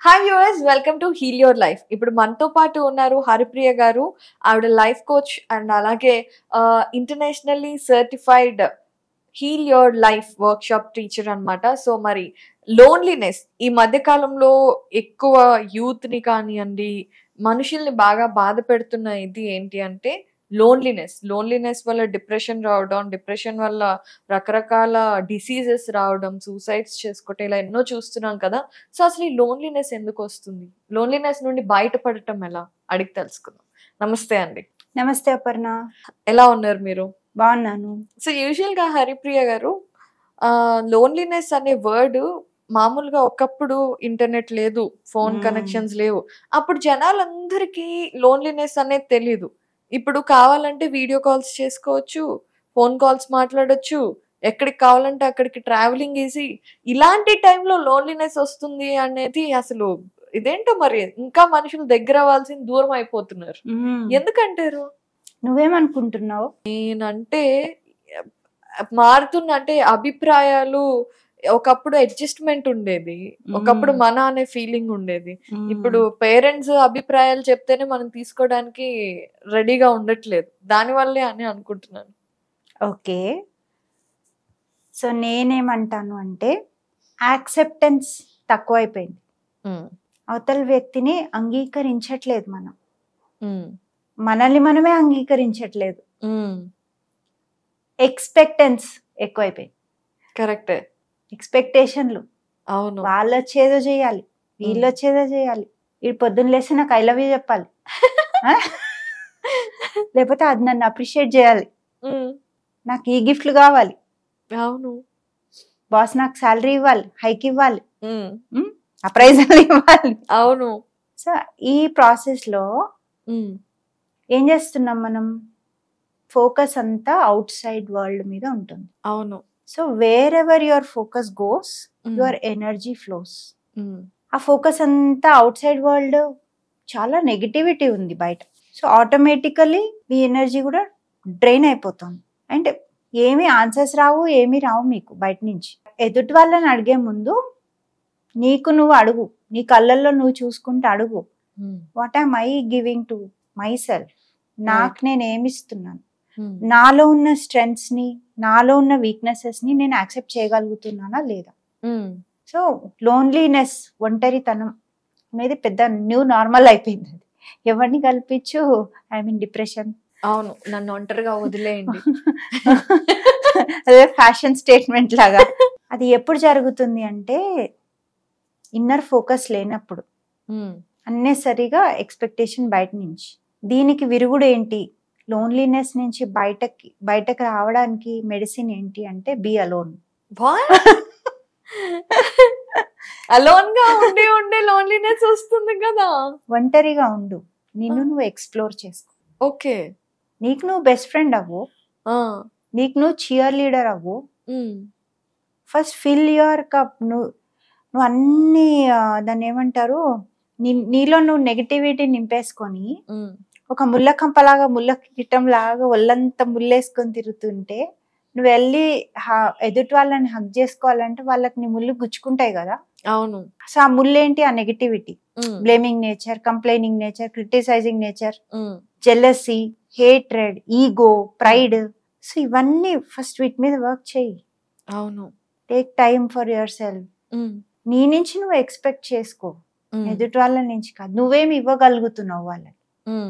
Hi viewers, welcome to heal your life. ఇప్పుడు మనతో పాటు ఉన్నారు హరిప్రియ గారు. ఆవిడ లైఫ్ కోచ్ అండ్ అలాగే internationally certified heal your life workshop teacher అనమాట. సో మరి లోన్లీనెస్ ఈ మధ్య కాలంలో ఎక్కువ యూత్ ని కానివ్వండి, మనుషుల్ని బాగా బాధ పెడుతున్న ఇది ఏంటి అంటే లోన్లీనెస్ వల్ల డిప్రెషన్ రావడం, డిప్రెషన్ వల్ల రకరకాల డిసీజెస్ రావడం, సూసైడ్స్ చేసుకోవటం, ఇలా ఎన్నో చూస్తున్నాం కదా. సో అసలు ఈ లోన్లీనెస్ ఎందుకు వస్తుంది, లోన్లీనెస్ నుండి బయటపడటం ఎలా అడిగి తెలుసుకుందాం. నమస్తే అండి. నమస్తే అపర్ణ, ఎలా ఉన్నారు మీరు? బాగున్నాను. సో యూజువల్ గా హరిప్రియ గారు, లోన్లీనెస్ అనే వర్డ్ మామూలుగా ఒకప్పుడు ఇంటర్నెట్ లేదు, ఫోన్ కనెక్షన్స్ లేవు, అప్పుడు జనాలందరికీ లోన్లీనెస్ అనేది తెలీదు. ఇప్పుడు కావాలంటే వీడియో కాల్స్ చేసుకోవచ్చు, ఫోన్ కాల్స్ మాట్లాడొచ్చు, ఎక్కడికి కావాలంటే అక్కడికి ట్రావెలింగ్ ఈజీ. ఇలాంటి టైంలో లోన్లీనెస్ వస్తుంది అనేది అసలు ఇదేంటో మరి, ఇంకా మనుషులు దగ్గర అవ్వాల్సింది దూరం అయిపోతున్నారు. ఎందుకంటారు? నువ్వేమనుకుంటున్నావు? నేనంటే మారుతున్న అంటే అభిప్రాయాలు, ఒకప్పుడు అడ్జస్ట్మెంట్ ఉండేది, ఒకప్పుడు మన అనే ఫీలింగ్ ఉండేది. ఇప్పుడు పేరెంట్స్ అభిప్రాయాలు చెప్తేనే మనం తీసుకోవడానికి రెడీగా ఉండట్లేదు, దానివల్లే అని అనుకుంటున్నాను. ఓకే, సో నేనేమంటాను అంటే యాక్సెప్టెన్స్ తక్కువైపోయింది. అవతల వ్యక్తిని అంగీకరించట్లేదు, మనల్ని మనమే అంగీకరించట్లేదు. ఎక్స్పెక్టెన్స్ ఎక్కువైపోయింది. కరెక్టే. ఎక్స్పెక్టేషన్లు, అవును, వాళ్ళు వచ్చేదో చేయాలి, వీళ్ళు వచ్చేదో చేయాలి, వీడు పొద్దున్న లేసి నాకు ఐ లవ్ యూ చెప్పాలి, లేకపోతే అది నన్ను అప్రిషియేట్ చేయాలి, నాకు ఈ గిఫ్ట్లు కావాలి, అవును, బాస్ నాకు శాలరీ ఇవ్వాలి, హైక్ ఇవ్వాలి, అప్రైజల్ ఇవ్వాలి. అవును. సో ఈ ప్రాసెస్ లో ఏం చేస్తున్నాం మనం? ఫోకస్ అంతా అవుట్ సైడ్ వరల్డ్ మీద ఉంటుంది. అవును. So where ever your focus goes, your energy flows. ఆ ఫోకస్ అంతా అవుట్ సైడ్ వరల్డ్, చాలా నెగిటివిటీ ఉంది బయట. సో ఆటోమేటికలీ మీ ఎనర్జీ కూడా డ్రైన్ అయిపోతుంది. అంటే ఏమి ఆన్సర్స్ రావు, ఏమి రావు మీకు బయట నుంచి. ఎదుటి వాళ్ళని అడిగే ముందు నీకు నువ్వు అడుగు, నీ కళ్ళల్లో నువ్వు చూసుకుంటూ అడుగు, what am I giving to myself? నాకు నేను ఏమిస్తున్నాను? నాలో ఉన్న స్ట్రెంగ్స్ ని, నాలో ఉన్న వీక్నెసెస్ ని నేను యాక్సెప్ట్ చేయగలుగుతున్నానా లేదా? సో లోన్లీనెస్, ఒంటరితనం అనేది పెద్ద న్యూ నార్మల్ అయిపోయింది. అది ఎవరిని కల్పించు, ఐ మీన్ డిప్రెషన్. అవును, నన్ను ఒంటరిగా వదిలేయండి, అదే ఫ్యాషన్ స్టేట్మెంట్ లాగా. అది ఎప్పుడు జరుగుతుంది అంటే ఇన్నర్ ఫోకస్ లేనప్పుడు, అన్నెసరిగా ఎక్స్పెక్టేషన్ బయట నుంచి. దీనికి విరుగుడు ఏంటి? లోన్లీనెస్ నుంచి బయటకు రావడానికి మెడిసిన్ ఏంటి అంటే బీ అలోన్. అలోన్ గా ఉండే లోన్లీనెస్ వస్తుంది కదా. ఒంటరిగా ఉండు, నిన్ను నువ్వు ఎక్స్ప్లోర్ చేసుకో. ఓకే, నీకు నువ్వు బెస్ట్ ఫ్రెండ్ అవ్వు, నీకు నువ్వు చీర్ లీడర్ అవ్వు. First fill your cup. నువ్వు అన్ని దాన్ని ఏమంటారు, నీలో నువ్వు నెగటివిటీ నింపేసుకొని ఒక ముళ్ళ కంపలాగా, ముళ్ళ కిట్టం లాగా ఒళ్ళంతా ముళ్ళేసుకొని తిరుగుతుంటే, నువ్వు వెళ్ళి ఎదుటి వాళ్ళని హగ్ చేసుకోవాలంటే వాళ్ళకి నీ ముళ్ళు గుచ్చుకుంటాయి కదా. అవును. సో ఆ ముళ్ళు ఏంటి? ఆ negativity, blaming nature, complaining nature, criticising nature, jealousy, hatred, ego, pride. So ఇవన్నీ ఫస్ట్ వీటి మీద వర్క్ చేయి. అవును. Take time for yourself. నీ నుంచి నువ్వు ఎక్స్పెక్ట్ చేసుకో, ఎదుటి వాళ్ళ నుంచి కాదు. నువ్వేమి ఇవ్వగలుగుతున్నావు వాళ్ళకి?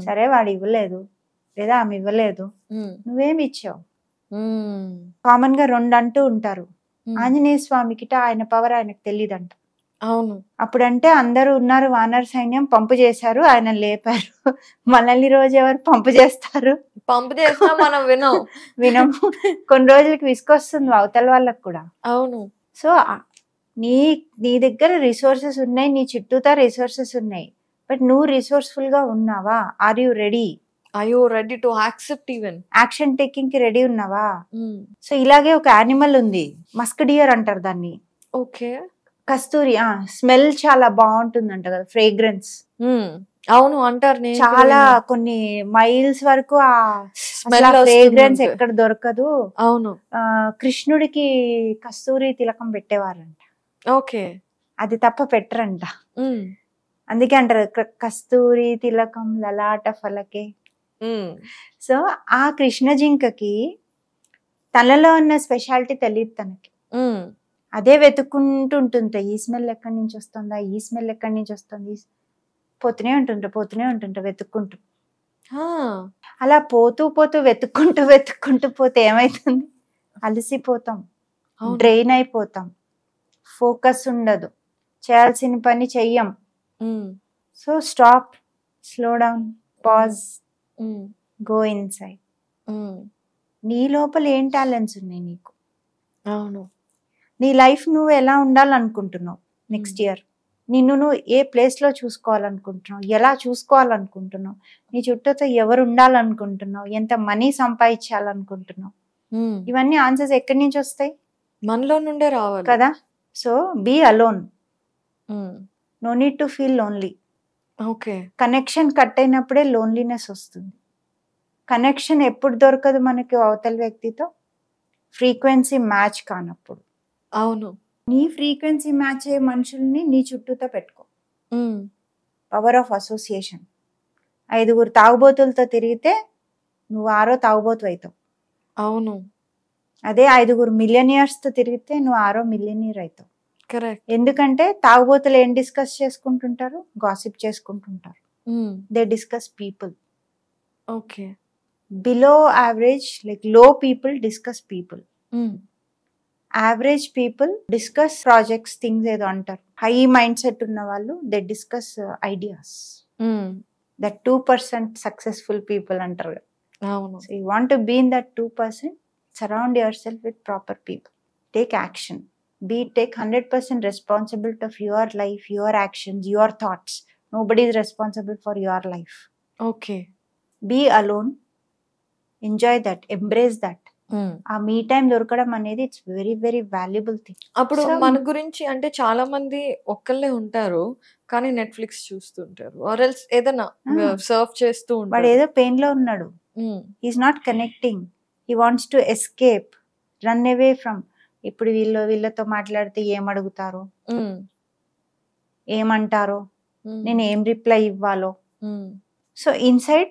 సరే వాడు ఇవ్వలేదు లేదా ఆమె ఇవ్వలేదు, నువ్వేమి ఇచ్చావు? కామన్ గా రెండు అంటూ ఉంటారు, ఆంజనేయ స్వామికిట ఆయన పవర్ ఆయనకు తెలియదంట. అవును. అప్పుడంటే అందరూ ఉన్నారు, వానర సైన్యం పంపు చేశారు, ఆయన లేపారు. మనల్ని రోజు ఎవరు పంపు చేస్తారు? పంపు చేసినా మనం వినము. కొన్ని రోజులకి విసుకొస్తుంది అవతల వాళ్ళకి కూడా. అవును. సో నీ దగ్గర రిసోర్సెస్ ఉన్నాయి, నీ చుట్టూతా రిసోర్సెస్ ఉన్నాయి, బట్ నువ్వు రిసోర్స్ఫుల్ గా ఉన్నావా? Are you ready? Are you ready to accept even action taking కి రెడీ ఉన్నావా? సో ఇలాగే ఒక యానిమల్ ఉంది, మస్క్ డియర్ అంటారు దాన్ని. ఓకే. కస్తూరి స్మెల్ చాలా బాగుంటుందంట కదా, ఫ్రేగ్రెన్స్. అవును అంటారు. చాలా కొన్ని మైల్స్ వరకు ఆ ఫ్రేగ్రెన్స్ ఎక్కడ దొరకదు. అవును. కృష్ణుడికి కస్తూరి తిలకం పెట్టేవారంట. ఓకే. అది తప్ప పెట్టరంట. అందుకే అంటారు కస్తూరి తిలకం లలాట ఫలకే. సో ఆ కృష్ణ జింకకి తనలో ఉన్న స్పెషాలిటీ తెలియదు తనకి. అదే వెతుక్కుంటూ ఉంటుంది, ఈ స్మెల్ ఎక్కడి నుంచి వస్తుందా, ఈ స్మెల్ ఎక్కడి నుంచి వస్తుంది, పోతూనే ఉంటుంటా వెతుక్కుంటూ. అలా పోతూ పోతూ వెతుక్కుంటూ పోతే ఏమైతుంది, అలసిపోతాం, డ్రైన్ అయిపోతాం, ఫోకస్ ఉండదు, చేయాల్సిన పని చెయ్యం. So stop, slow down, pause, go inside. నీ లోపల ఏం టాలెంట్స్ ఉన్నాయి నీకు? అవును. నీ లైఫ్ నువ్వు ఎలా ఉండాలనుకుంటున్నావు నెక్స్ట్ ఇయర్? నిన్ను నువ్వు ఏ ప్లేస్ లో చూసుకోవాలనుకుంటున్నావు, ఎలా చూసుకోవాలనుకుంటున్నావు, నీ చుట్టూతో ఎవరు ఉండాలనుకుంటున్నావు, ఎంత మనీ సంపాదించాలనుకుంటున్నావు, ఇవన్నీ ఆన్సర్స్ ఎక్కడి నుంచి వస్తాయి? మనలో నుండే రావాలి కదా. So be alone, no need to feel lonely. Okay. Connection cut అయినప్పుడే లోన్లీనెస్ వస్తుంది. కనెక్షన్ ఎప్పుడు దొరకదు మనకి అవతల వ్యక్తితో? ఫ్రీక్వెన్సీ మ్యాచ్ కానప్పుడు. అవును. నీ ఫ్రీక్వెన్సీ మ్యాచ్ అయ్యే మనుషుల్ని నీ చుట్టూతో పెట్టుకో. Power of association. 5 తాగుబోతులతో తిరిగితే నువ్వు 6వ తాగుబోతు అవుతావు. అవును. అదే 5 మిలియనియర్స్ తో తిరిగితే నువ్వు 6వ మిలియనియర్ అవుతావు. కరెక్ట్. ఎందుకంటే తాగుబోతులు ఏం డిస్కస్ చేసుకుంటుంటారు? గాసిప్ చేసుకుంటుంటారు. They discuss people. Okay. Below average, like low people discuss people. Average people discuss projects, things ఏదో అంటారు. హై మైండ్ సెట్ ఉన్న వాళ్ళు they discuss ideas. That 2% successful people అంటారు. అవును. So you want to be in that 2%, surround yourself with proper people. Take action. Take 100% responsibility of your life, your actions, your thoughts. Nobody is responsible for your life. Okay. Be alone. Enjoy that. Embrace that. ఆ మీ time దొరకడం అనేది it's very very valuable thing. అప్పుడు మన గురించి అంటే చాలా మంది ఒక్కళ్ళే ఉంటారు, కానీ నెట్ఫ్లిక్స్ చూస్తుంటారు, ఆర్ ఎల్స్ ఏదైనా సర్వ్ చేస్తూ ఉంటారు. వాడు ఏదో పెయిన్ లో ఉన్నాడు. He's not connecting. He wants to escape, run away from. ఇప్పుడు వీళ్ళతో మాట్లాడితే ఏమడుగుతారో, ఏమంటారో, నేను ఏం రిప్లై ఇవ్వాలో. So inside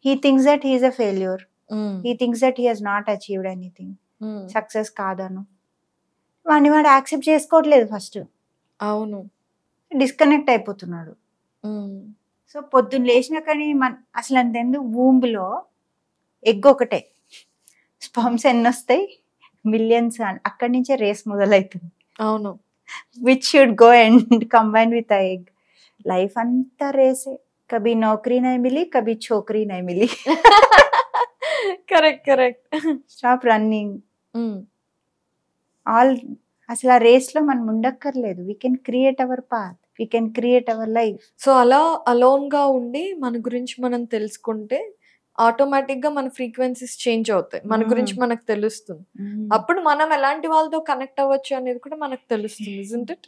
he thinks that he is a failure. He thinks that he has not achieved anything. Success కాదను వాడిని వాడు యాక్సెప్ట్ చేసుకోవట్లేదు ఫస్ట్. అవును. డిస్కనెక్ట్ అయిపోతున్నాడు. సో పొద్దున్న లేచిన కానీ అసలు అంతెందుకు, వూంబ్లో ఎగ్ ఒకటే, స్పర్మ్స్ ఎన్ని వస్తాయి? మిలియన్స్. అక్కడి నుంచే రేస్ మొదలవుతుంది. అవును. Which should go and combine with a egg. లైఫ్ అంతా రేసే. కభీ నౌకరీ నై మిలి, కభీ చోకరీ నై మిలి. Correct correct. Stop running. All అసలు ఆ రేస్ లో మనం ఉండక్కర్లేదు. We can create our path, we can create our life. So అలా అలోన్ గా ఉండి మన గురించి మనం తెలుసుకుంటే ఆటోమేటిక్ గా మన ఫ్రీక్వెన్సీస్ చేంజ్ అవుతాయి, మన గురించి మనకు తెలుస్తుంది. అప్పుడు మనం ఎలాంటి వాళ్ళతో కనెక్ట్ అవ్వచ్చు అనేది కూడా మనకు తెలుస్తుంది. Isn't it?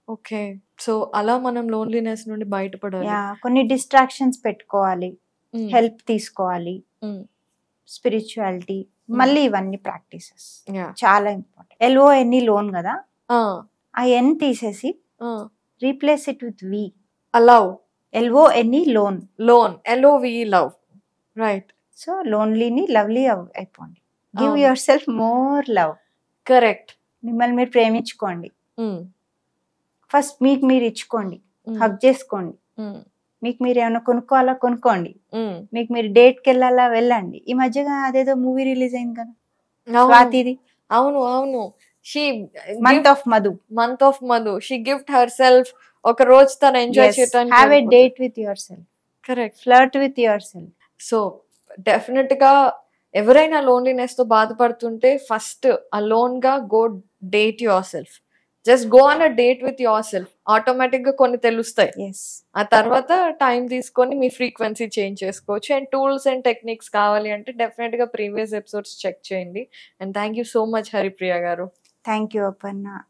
ఓకే. సో అలా మనం లోన్లీనెస్ నుండి బయటపడాలి. కొన్ని డిస్ట్రాక్షన్స్ పెట్టుకోవాలి, హెల్ప్ తీసుకోవాలి, స్పిరిచువాలిటీ, మళ్ళీ ఇవన్నీ ప్రాక్టీసెస్ చాలా ఇంపార్టెంట్. LONE లోన్ కదా, ఆ ఎన్ తీసేసి రీప్లేస్ ఇట్ విత్ వి. అలౌ. LONE lone. Lone. LOVE love. Right. So లోన్లీని లవ్లీ అయిపోండి. Give yourself more love. Correct. మిమ్మల్ని మీరు ప్రేమించుకోండి. ఫస్ట్ మీకు మీరు ఇచ్చుకోండి, హగ్ చేసుకోండి. మీకు మీరు ఏమైనా కొనుక్కోవాలా కొనుక్కోండి, మీకు మీరు డేట్కి వెళ్ళాలా వెళ్ళండి. ఈ మధ్యగా అదేదో మూవీ రిలీజ్ అయింది కదా స్వాతిది. అవును అవును. Month of Madhu. She gift her self. ఒక రోజు తను ఎంజాయ్ చేయడానికి. Have a date with your self. Correct. Flirt with your self. So definite గా ఎవరైనా లోన్లీనెస్ తో బాధపడుతుంటే ఫస్ట్ అలోన్ గా go date your self. Just go on a date with your self. Automatic గా కొన్ని తెలుస్తాయి. ఆ తర్వాత టైం తీసుకొని మీ ఫ్రీక్వెన్సీ చేంజ్ చేసుకోవచ్చు. అండ్ టూల్స్ అండ్ టెక్నిక్స్ కావాలి అంటే డెఫినెట్ గా ప్రీవియస్ ఎపిసోడ్స్ చెక్ చేయండి. And thank you so much Haripriya గారు. Thank you Aparna.